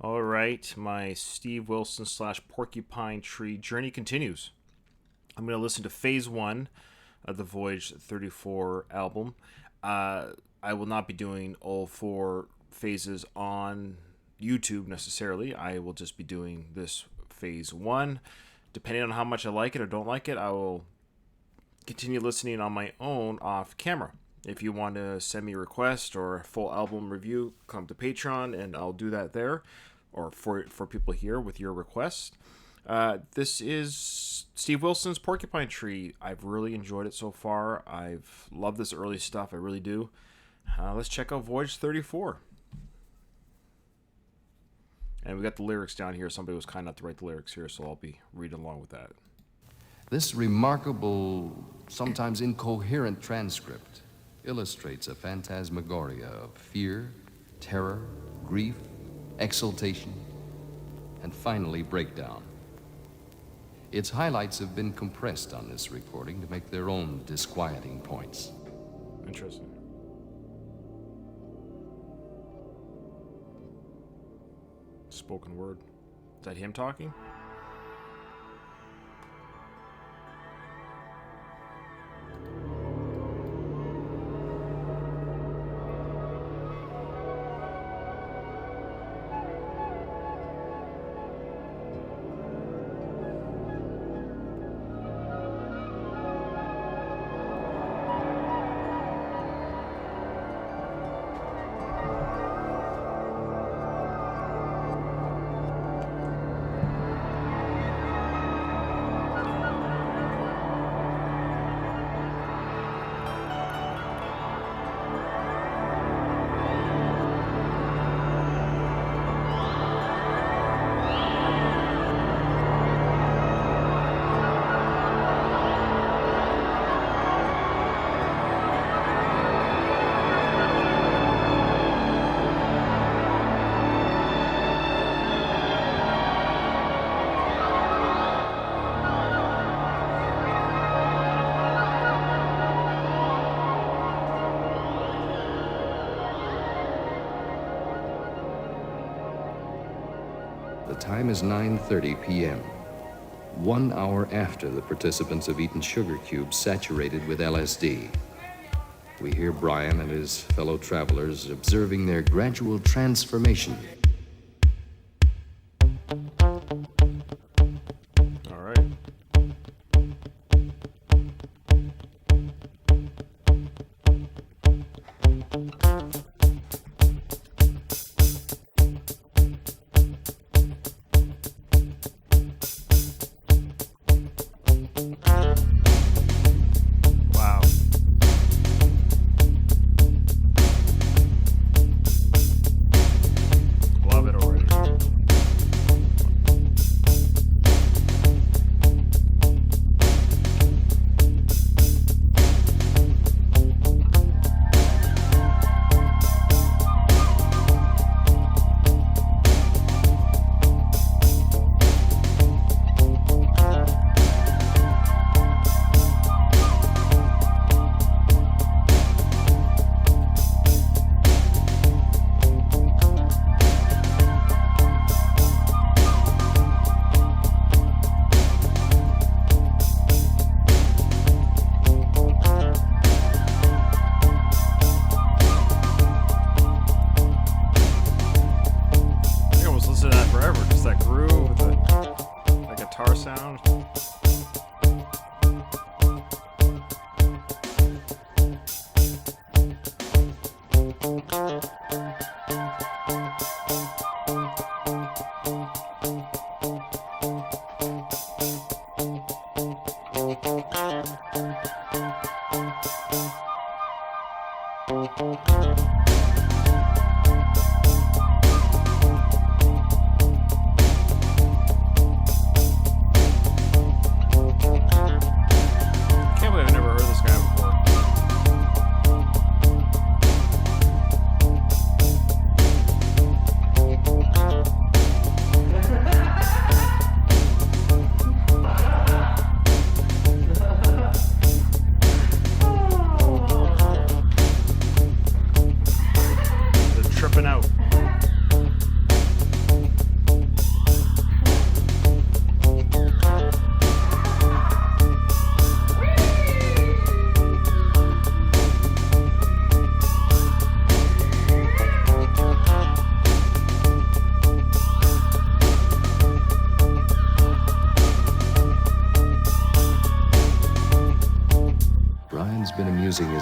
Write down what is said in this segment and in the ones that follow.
All right, my Steve Wilson / Porcupine Tree journey continues. I'm going to listen to Phase 1 of the Voyage 34 album. I will not be doing all four phases on YouTube necessarily. I will just be doing this Phase 1. Depending on how much I like it or don't like it, I will continue listening on my own off camera. If you want to send me a request or a full album review, come to Patreon and I'll do that there, or for people here with your request. This is Steve Wilson's Porcupine Tree. I've really enjoyed it so far. I've loved this early stuff. I really do. Let's check out Voyage 34. And we got the lyrics down here. Somebody was kind enough to write the lyrics here, so I'll be reading along with that. This remarkable, sometimes incoherent transcript illustrates a phantasmagoria of fear, terror, grief, exultation, and finally breakdown. Its highlights have been compressed on this recording to make their own disquieting points. Interesting. Spoken word. Is that him talking? The time is 9:30 p.m., 1 hour after the participants have eaten sugar cubes saturated with LSD. We hear Brian and his fellow travelers observing their gradual transformation. All right. Wow.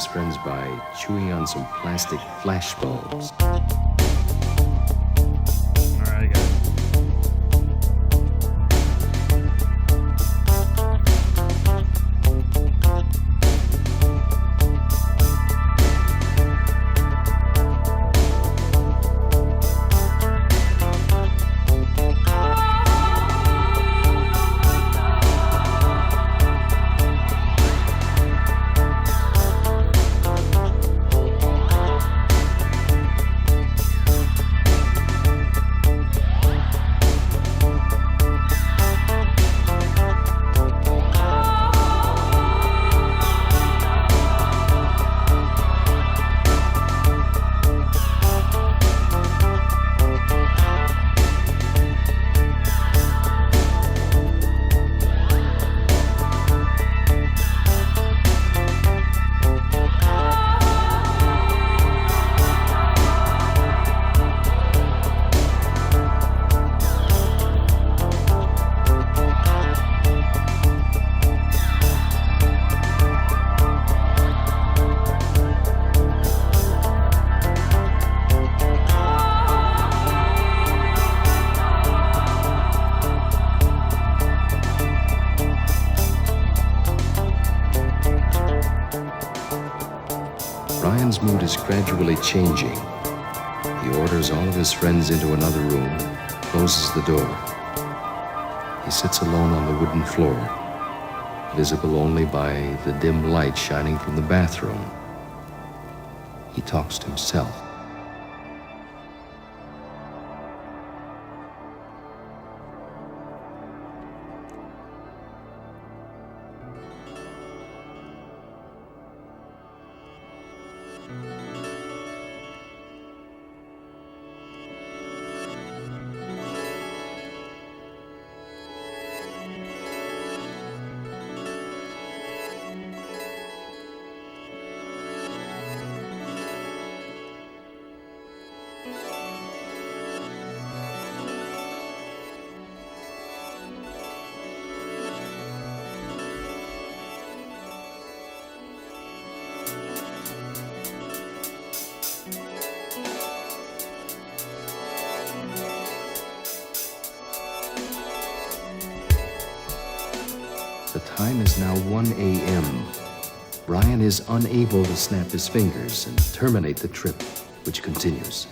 his friends by chewing on some plastic flashbulbs. All right, I got it. Ryan's mood is gradually changing. He orders all of his friends into another room, closes the door. He sits alone on the wooden floor, visible only by the dim light shining from the bathroom. He talks to himself. The time is now 1 a.m. Ryan is unable to snap his fingers and terminate the trip, which continues.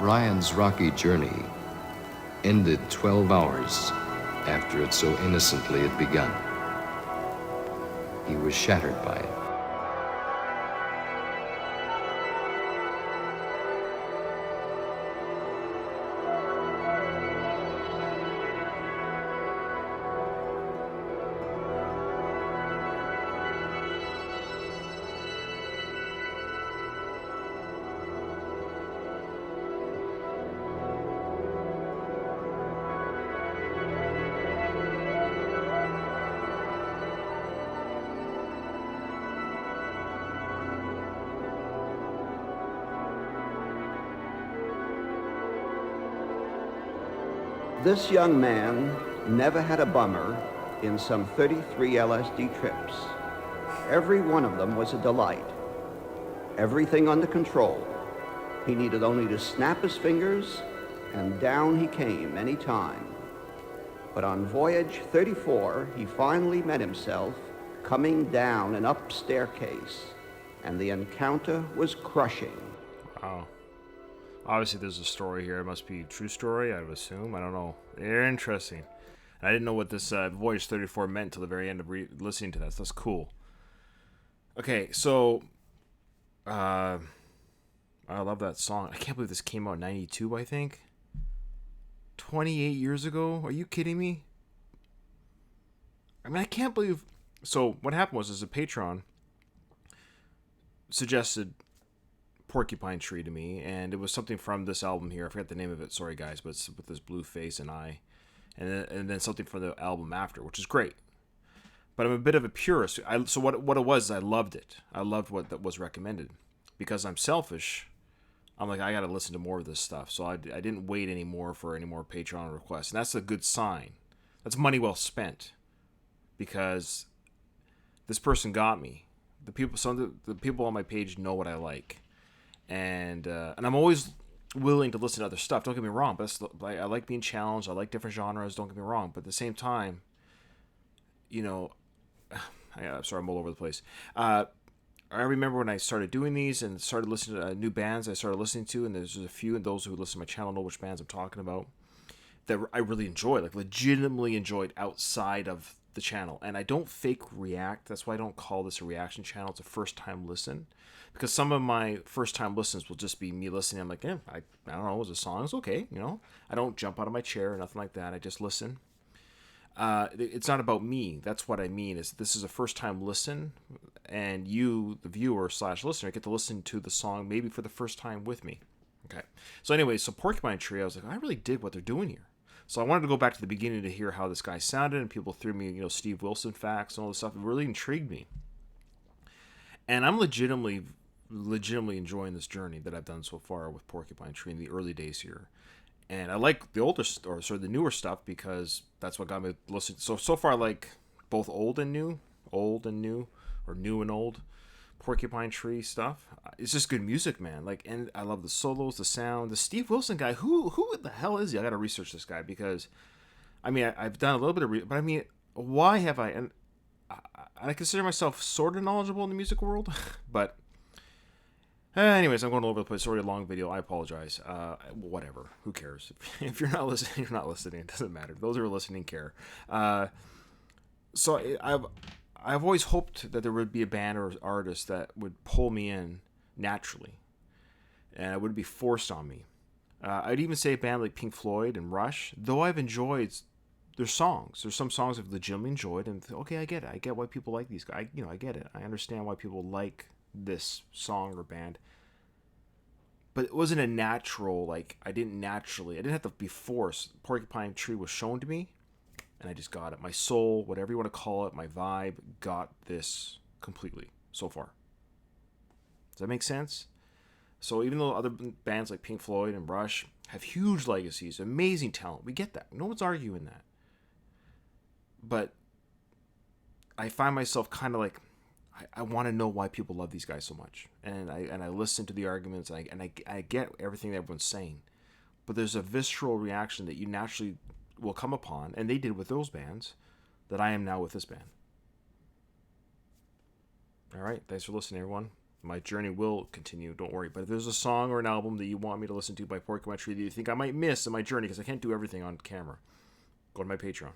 Ryan's rocky journey ended 12 hours after it so innocently had begun. He was shattered by it. This young man never had a bummer in some 33 LSD trips. Every one of them was a delight. Everything under control. He needed only to snap his fingers, and down he came any time. But on Voyage 34, he finally met himself coming down an up staircase, and the encounter was crushing. Wow. Obviously, there's a story here. It must be a true story, I would assume. I don't know. They're interesting. I didn't know what this Voyage 34 meant till the very end of listening to that. So that's cool. Okay, so I love that song. I can't believe this came out in 92, I think. 28 years ago? Are you kidding me? I mean, I can't believe... So what happened was, as a patron suggested Porcupine Tree to me, and it was something from this album here. I forgot the name of it, sorry guys, but it's with this blue face and eye, and then something from the album after, which is great. But I'm a bit of a purist. So what it was, I loved it. I loved what that was recommended. Because I'm selfish, I'm like, I gotta listen to more of this stuff. So I didn't wait anymore for any more Patreon requests, and that's a good sign. That's money well spent, because this person got me. The people on my page know what I like. And I'm always willing to listen to other stuff. Don't get me wrong, but I like being challenged. I like different genres. Don't get me wrong, but at the same time, you know, I'm sorry, I'm all over the place. I remember when I started doing these and started listening to new bands I started listening to, and there's a few, and those who listen to my channel know which bands I'm talking about, that I really enjoyed, like legitimately enjoyed outside of the channel. And I don't fake react. That's why I don't call this a reaction channel. It's a first time listen. Because some of my first time listens will just be me listening. I'm like, I don't know, was the song? It's okay, you know? I don't jump out of my chair or nothing like that. I just listen. It's not about me. That's what I mean. Is this is a first time listen, and you, the viewer / listener, get to listen to the song maybe for the first time with me. Okay. So anyway, so Porcupine Tree, I was like, I really dig what they're doing here. So I wanted to go back to the beginning to hear how this guy sounded, and people threw me, Steve Wilson facts and all this stuff. It really intrigued me. And I'm legitimately enjoying this journey that I've done so far with Porcupine Tree in the early days here. And I like the older, or sort of the newer stuff, because that's what got me to listen. So far I like both old and new, or new and old Porcupine Tree stuff. It's just good music, man. Like, and I love the solos, the sound. The Steve Wilson guy, who the hell is he? I got to research this guy, because, I mean, I've done a little bit of, but I mean, why have I? And I consider myself sort of knowledgeable in the music world, but. Anyways, I'm going all over the place. Sorry, a long video. I apologize. Whatever. Who cares? If you're not listening, you're not listening. It doesn't matter. Those who are listening care. So I've always hoped that there would be a band or artist that would pull me in naturally, and it wouldn't be forced on me. I'd even say a band like Pink Floyd and Rush, though I've enjoyed their songs. There's some songs I've legitimately enjoyed, and okay, I get it. I get why people like these guys. I get it. I understand why people like this song or band, but it wasn't a natural, like, I didn't have to be forced. Porcupine Tree was shown to me, and I just got it. My soul, whatever you want to call it, my vibe, got this completely so far. Does that make sense? So even though other bands like Pink Floyd and Rush have huge legacies, amazing talent, we get that. No one's arguing that. But I find myself kind of like, I want to know why people love these guys so much, and I listen to the arguments, and I get everything that everyone's saying, but there's a visceral reaction that you naturally will come upon, and they did with those bands, that I am now with this band. All right, thanks for listening, everyone. My journey will continue, don't worry. But if there's a song or an album that you want me to listen to by Porcupine Tree that you think I might miss in my journey, because I can't do everything on camera, go to my Patreon.